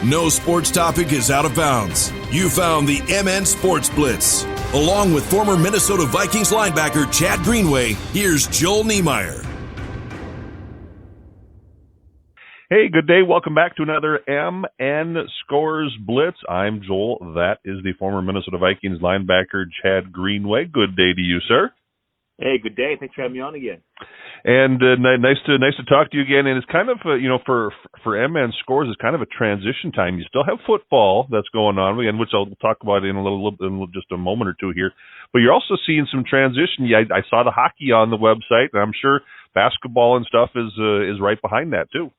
No sports topic is out of bounds. You found the MN Sports Blitz. Along with former Minnesota Vikings linebacker Chad Greenway, here's Joel Niemeyer. Hey, good day. Welcome back to another MN Scores Blitz. I'm Joel. That is the former Minnesota Vikings linebacker Chad Greenway. Good day to you, sir. Hey, good day. Thanks for having me on again. And nice to talk to you again. And it's kind of for MN Scores, it's kind of a transition time. You still have football that's going on, and which I'll talk about in just a moment or two here. But you're also seeing some transition. Yeah, I saw the hockey on the website, and I'm sure basketball and stuff is right behind that too.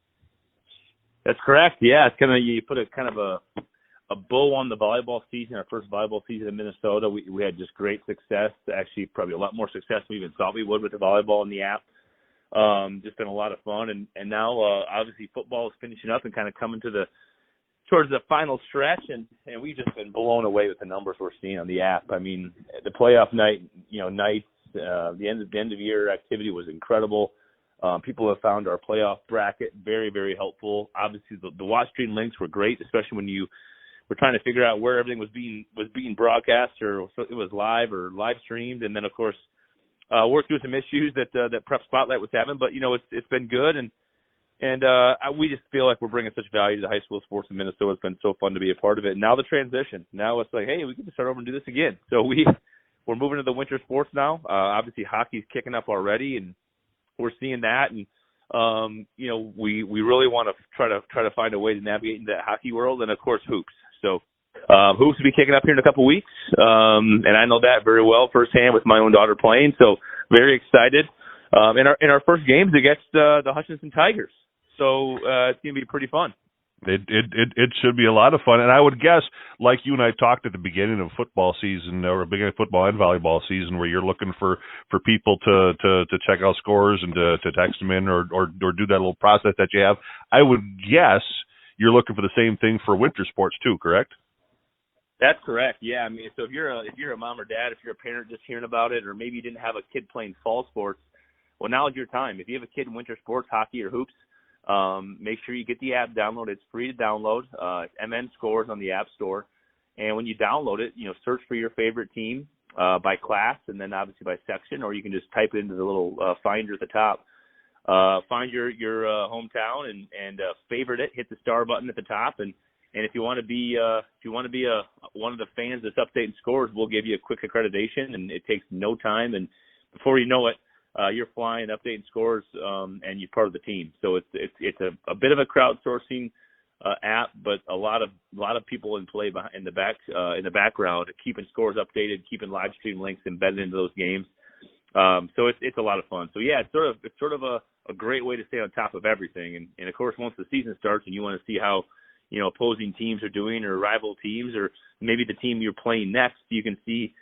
That's correct. Yeah, it's you put a bow on the volleyball season, our first volleyball season in Minnesota. We had just great success, actually probably a lot more success than we even thought we would with the volleyball in the app. Just been a lot of fun. And now obviously football is finishing up and kind of coming towards the final stretch, and we've just been blown away with the numbers we're seeing on the app. I mean, the playoff nights, the end of year activity was incredible. People have found our playoff bracket very, very helpful. Obviously, the watch stream links were great, especially when you were trying to figure out where everything was being broadcast, or it was live or live streamed. And then, of course, worked through some issues that Prep Spotlight was having. But it's been good, and we just feel like we're bringing such value to the high school sports in Minnesota. It's been so fun to be a part of it. And now the transition. Now it's like, hey, we can start over and do this again. So we're moving to the winter sports now. Obviously, hockey's kicking up already, and we're seeing that, and we really want to try to find a way to navigate into that hockey world, and of course hoops. So hoops will be kicking up here in a couple of weeks, and I know that very well firsthand with my own daughter playing. So very excited. In our first games against the Hutchinson Tigers. So it's gonna be pretty fun. It should be a lot of fun, and I would guess, like you and I talked at the beginning of football season, or beginning of football and volleyball season, where you're looking for people to check out scores and to text them in or do that little process that you have. I would guess you're looking for the same thing for winter sports too, correct? That's correct. Yeah, I mean, so if you're a mom or dad, if you're a parent just hearing about it, or maybe you didn't have a kid playing fall sports, well, now is your time. If you have a kid in winter sports, hockey or hoops, make sure you get the app downloaded. It's free to download. It's MN Scores on the App Store. And when you download it, search for your favorite team by class, and then obviously by section, or you can just type it into the little finder at the top. Find your hometown and favorite it. Hit the star button at the top, and if you want to be one of the fans that's updating scores, we'll give you a quick accreditation, and it takes no time. And before you know it, you're flying, updating scores, and you're part of the team. So it's a bit of a crowdsourcing app, but a lot of people in play in the background, keeping scores updated, keeping live stream links embedded into those games. So it's a lot of fun. So yeah, it's sort of a great way to stay on top of everything. And of course, once the season starts and you want to see how opposing teams are doing, or rival teams, or maybe the team you're playing next, you can see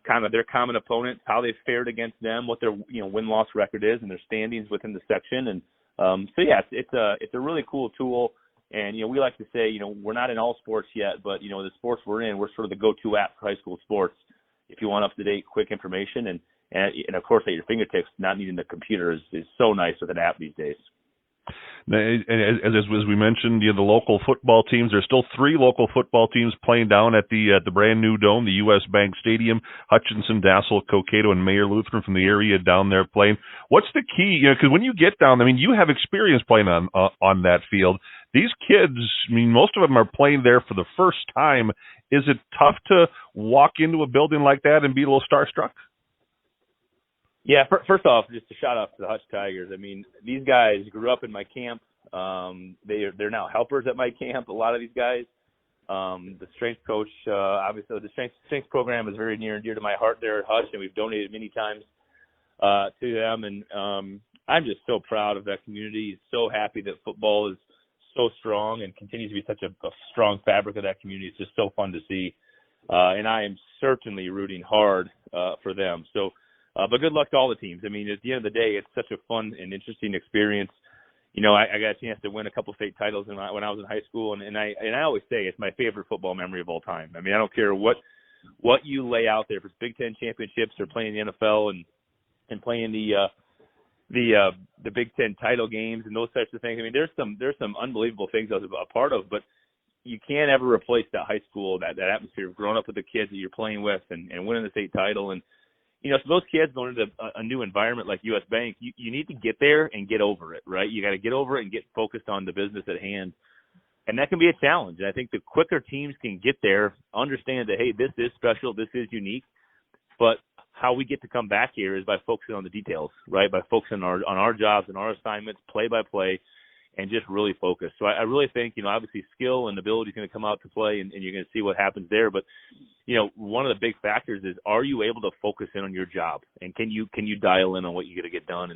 kind of their common opponents, how they've fared against them, what their win-loss record is, and their standings within the section. And so yeah, it's a really cool tool. And we like to say we're not in all sports yet, but the sports we're in, we're sort of the go-to app for high school sports if you want up-to-date, quick information, and of course at your fingertips. Not needing the computer is so nice with an app these days. As we mentioned, the local football teams. There's still 3 local football teams playing down at the brand new dome, the U.S. Bank Stadium. Hutchinson, Dassel, Cokato, and Mayor Lutheran from the area down there playing. What's the key? Because when you get down, I mean, you have experience playing on that field. These kids, I mean, most of them are playing there for the first time. Is it tough to walk into a building like that and be a little starstruck? Yeah, first off, just a shout out to the Hutch Tigers. I mean, these guys grew up in my camp. They're now helpers at my camp. A lot of these guys. The strength coach, obviously, the strength program is very near and dear to my heart there at Hutch, and we've donated many times to them. And I'm just so proud of that community. So happy that football is so strong and continues to be such a strong fabric of that community. It's just so fun to see, and I am certainly rooting hard for them. So. But good luck to all the teams. I mean, at the end of the day, it's such a fun and interesting experience. I got a chance to win a couple state titles when I was in high school, and I always say it's my favorite football memory of all time. I mean, I don't care what you lay out there, if it's Big Ten championships or playing the NFL and playing the Big Ten title games and those types of things. I mean, there's some unbelievable things I was a part of, but you can't ever replace that high school, that atmosphere of growing up with the kids that you're playing with and winning the state title. And, you know, so those kids going into a new environment like U.S. Bank, you need to get there and get over it, right? You got to get over it and get focused on the business at hand. And that can be a challenge. And I think the quicker teams can get there, understand that, hey, this is special, this is unique, but how we get to come back here is by focusing on the details, right? By focusing on our jobs and our assignments, play by play, and just really focus. So I really think, you know, obviously skill and ability is going to come out to play, and you're going to see what happens there. But, you know, one of the big factors is, are you able to focus in on your job, and can you dial in on what you got to get done,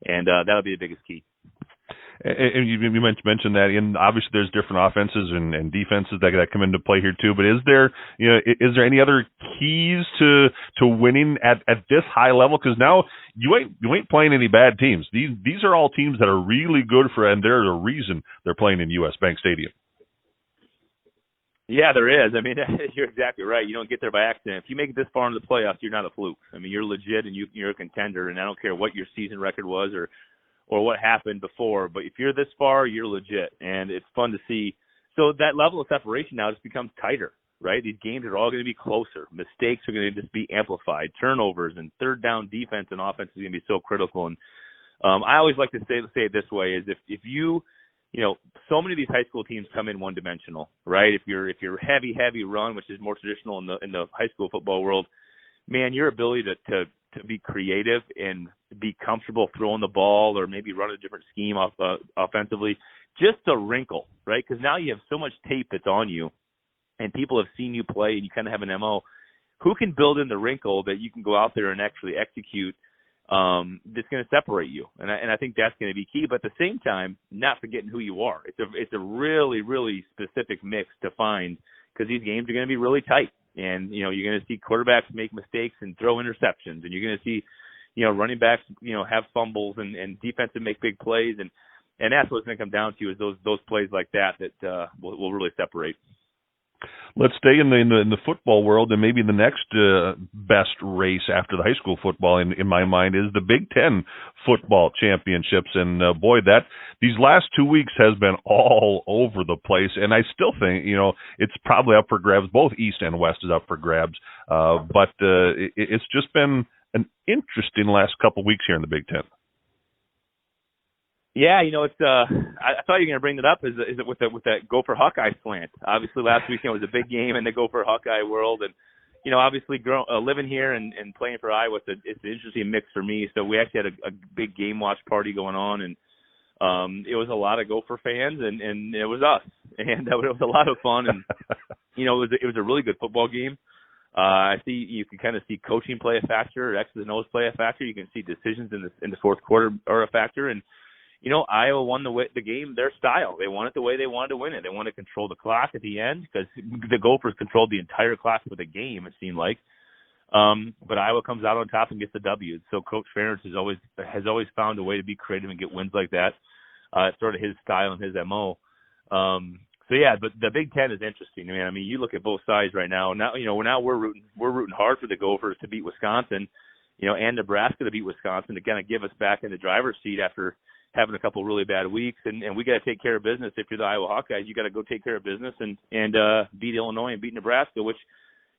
and that'll be the biggest key. And you mentioned that, and obviously there's different offenses and defenses that come into play here too. But is there any other keys to winning at this high level? Because now you ain't playing any bad teams. These are all teams that are really good and there's a reason they're playing in U.S. Bank Stadium. Yeah, there is. I mean, you're exactly right. You don't get there by accident. If you make it this far into the playoffs, you're not a fluke. I mean, you're legit and you're a contender. And I don't care what your season record was or what happened before, but if you're this far, you're legit, and it's fun to see. So that level of separation now just becomes tighter, right? These games are all going to be closer. Mistakes are going to just be amplified. Turnovers and third down defense and offense is going to be so critical. And I always like to say it this way: is if you know, so many of these high school teams come in one dimensional, right? If you're heavy run, which is more traditional in the high school football world, man, your ability to be creative and be comfortable throwing the ball or maybe run a different scheme offensively, just a wrinkle, right? Because now you have so much tape that's on you and people have seen you play and you kind of have an MO. Who can build in the wrinkle that you can go out there and actually execute that's going to separate you? And I think that's going to be key. But at the same time, not forgetting who you are. It's a really, really specific mix to find, because these games are going to be really tight. And, you know, you're going to see quarterbacks make mistakes and throw interceptions. And you're going to see, you know, running backs, you know, have fumbles and defensive make big plays. And that's what it's going to come down to, is those plays like that will really separate. Let's stay in the football world, and maybe the next best race after the high school football, in my mind, is the Big Ten football championships. And boy, these last 2 weeks has been all over the place. And I still think, you know, it's probably up for grabs. Both East and West is up for grabs. But it's just been an interesting last couple weeks here in the Big Ten. Yeah, you know, it's I thought you were going to bring that up. Is it with that Gopher Hawkeye slant? Obviously, last weekend was a big game in the Gopher Hawkeye world, and you know, obviously, living here and playing for Iowa, it's an interesting mix for me. So we actually had a big game watch party going on, and it was a lot of Gopher fans, and it was us, and it was a lot of fun, and you know, it was a really good football game. I see you can kind of see coaching play a factor, X's and O's play a factor. You can see decisions in the fourth quarter are a factor, and you know, Iowa won the game their style. They won it the way they wanted to win it. They wanted to control the clock at the end, because the Gophers controlled the entire clock for the game, it seemed like. But Iowa comes out on top and gets the W. So Coach Ferentz has always found a way to be creative and get wins like that. It's sort of his style and his MO. So yeah, but the Big Ten is interesting, man. I mean, you look at both sides right now. Now, you know, we're rooting hard for the Gophers to beat Wisconsin, you know, and Nebraska to beat Wisconsin, to kind of give us back in the driver's seat after having a couple really bad weeks, and we got to take care of business. If you're the Iowa Hawkeyes, you got to go take care of business and beat Illinois and beat Nebraska, which,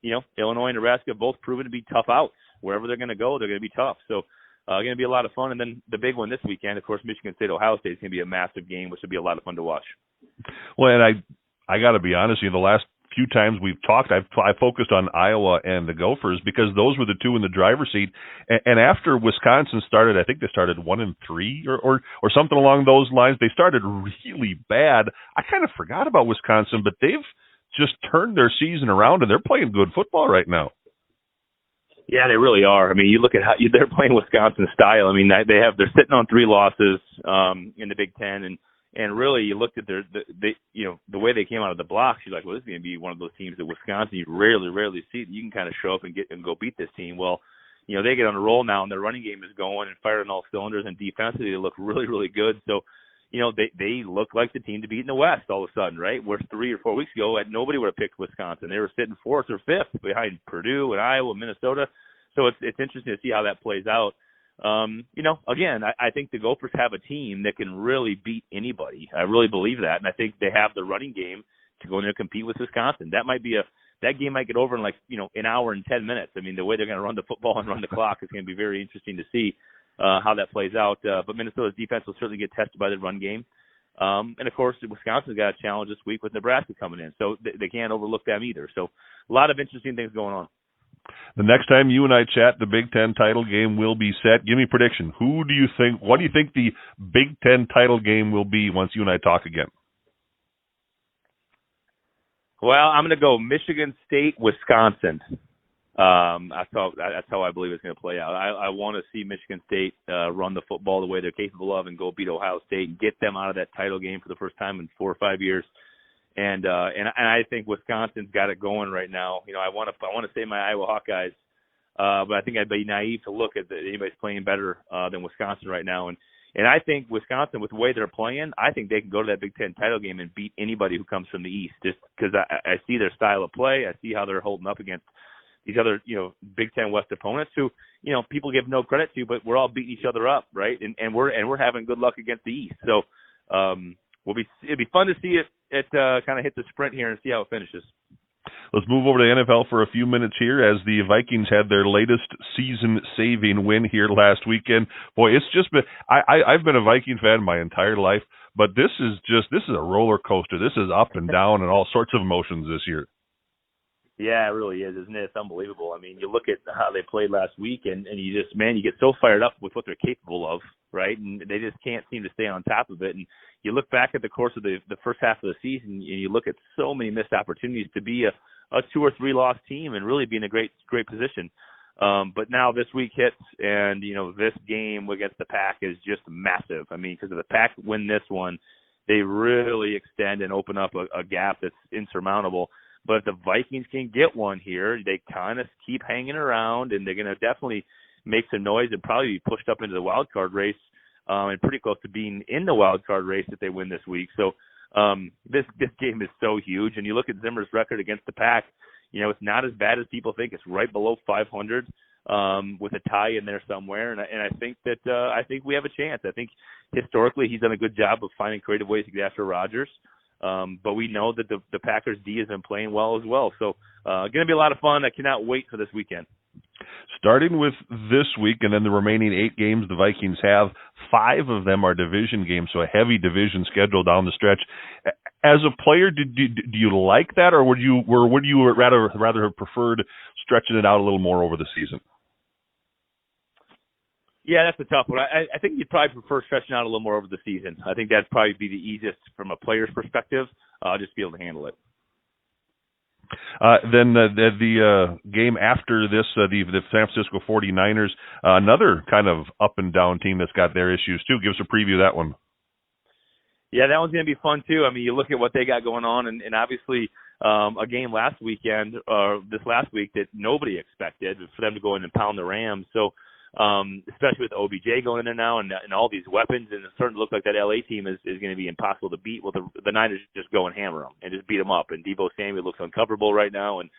you know, Illinois and Nebraska have both proven to be tough outs. Wherever they're going to go, they're going to be tough. So going to be a lot of fun. And then the big one this weekend, of course, Michigan State, Ohio State is going to be a massive game, which will be a lot of fun to watch. Well, and I got to be honest, you know, the last few times we've talked, I focused on Iowa and the Gophers, because those were the two in the driver's seat. And after Wisconsin started, I think they started 1-3 or something along those lines. They started really bad. I kind of forgot about Wisconsin, but they've just turned their season around, and they're playing good football right now. Yeah, they really are. I mean, you look at how they're playing Wisconsin style. I mean, they're sitting on 3 losses in the Big Ten, and really, you looked at the way they came out of the blocks. You're like, well, this is going to be one of those teams that Wisconsin you rarely see. You can kind of show up and go beat this team. Well, you know, they get on a roll now, and their running game is going and firing all cylinders, and defensively they look really, really good. So, you know, they look like the team to beat in the West all of a sudden, right? Where 3 or 4 weeks ago, nobody would have picked Wisconsin. They were sitting 4th or 5th behind Purdue and Iowa and Minnesota. So it's interesting to see how that plays out. You know, again, I think the Gophers have a team that can really beat anybody. I really believe that, and I think they have the running game to go in there and compete with Wisconsin. That game might get over in an hour and 10 minutes. I mean, the way they're going to run the football and run the clock is going to be very interesting to see how that plays out. But Minnesota's defense will certainly get tested by the run game. And, of course, Wisconsin's got a challenge this week with Nebraska coming in. So they can't overlook them either. So a lot of interesting things going on. The next time you and I chat, the Big Ten title game will be set. Give me a prediction. What do you think the Big Ten title game will be once you and I talk again? Well, I'm going to go Michigan State, Wisconsin. That's how I believe it's going to play out. I want to see Michigan State run the football the way they're capable of and go beat Ohio State and get them out of that title game for the first time in 4 or 5 years. And I think Wisconsin's got it going right now. I want to say my Iowa Hawkeyes, but I think I'd be naive to look at anybody's playing better than Wisconsin right now. And I think Wisconsin, with the way they're playing, I think they can go to that Big Ten title game and beat anybody who comes from the East. Just because I see their style of play, I see how they're holding up against these other Big Ten West opponents who people give no credit to, but we're all beating each other up, right? And we're having good luck against the East. So it'd be fun to see it kind of hit the sprint here and see how it finishes. Let's move over to the NFL for a few minutes here as the Vikings had their latest season-saving win here last weekend. Boy, it's just been I've been a Viking fan my entire life, but this is a roller coaster. This is up and down and all sorts of emotions this year. Yeah, it really is, isn't it? It's unbelievable. I mean, you look at how they played last week, and you just, you get so fired up with what they're capable of, right? And they just can't seem to stay on top of it. And you look back at the course of the first half of the season, and you look at so many missed opportunities to be a 2 or 3 loss team and really be in a great position. But now this week hits, and this game against the Pack is just massive. I mean, because if the Pack win this one, they really extend and open up a gap that's insurmountable. But if the Vikings can get one here, they kind of keep hanging around, and they're going to definitely make some noise and probably be pushed up into the wild card race and pretty close to being in the wild card race if they win this week. So this game is so huge. And you look at Zimmer's record against the Pack, it's not as bad as people think. It's right below 500 with a tie in there somewhere. And I think that I think we have a chance. I think historically he's done a good job of finding creative ways to get after Rodgers. But we know that the Packers D has been playing well as well. So going to be a lot of fun. I cannot wait for this weekend. Starting with this week and then the remaining 8 games the Vikings have, 5 of them are division games, so a heavy division schedule down the stretch. As a player, do you like that, or would you rather have preferred stretching it out a little more over the season? Yeah, that's a tough one. I think you'd probably prefer stretching out a little more over the season. I think that'd probably be the easiest from a player's perspective, just be able to handle it. Then the game after this, the San Francisco 49ers, another kind of up and down team that's got their issues too. Give us a preview of that one. Yeah, that one's going to be fun too. I mean, you look at what they got going on, and obviously a game this last week that nobody expected for them to go in and pound the Rams. So especially with OBJ going in there now and all these weapons, and it's starting to look like that LA team is going to be impossible to beat. Well, the Niners just go and hammer them and just beat them up. And Deebo Samuel looks uncoverable right now. And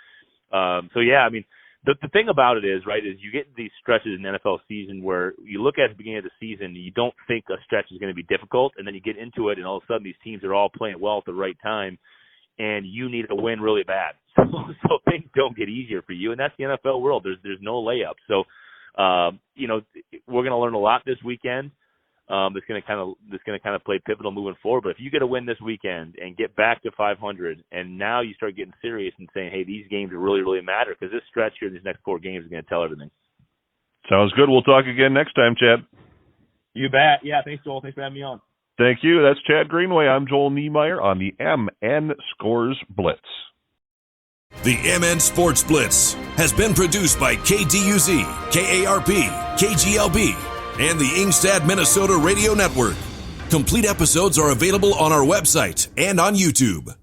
so, yeah, I mean, the thing about it is, right, is you get these stretches in the NFL season where you look at the beginning of the season and you don't think a stretch is going to be difficult, and then you get into it and all of a sudden these teams are all playing well at the right time, and you need to win really bad. So things don't get easier for you, and that's the NFL world. There's no layup. So, we're going to learn a lot this weekend. That's going to kind of play pivotal moving forward. But if you get a win this weekend and get back to 500, and now you start getting serious and saying, hey, these games really, really matter, because this stretch here, these next 4 games is going to tell everything. Sounds good. We'll talk again next time, Chad. You bet. Yeah, thanks, Joel. Thanks for having me on. Thank you. That's Chad Greenway. I'm Joel Niemeyer on the MN Scores Blitz. The MN Sports Blitz has been produced by KDUZ, KARP, KGLB, and the Ingstad, Minnesota Radio Network. Complete episodes are available on our website and on YouTube.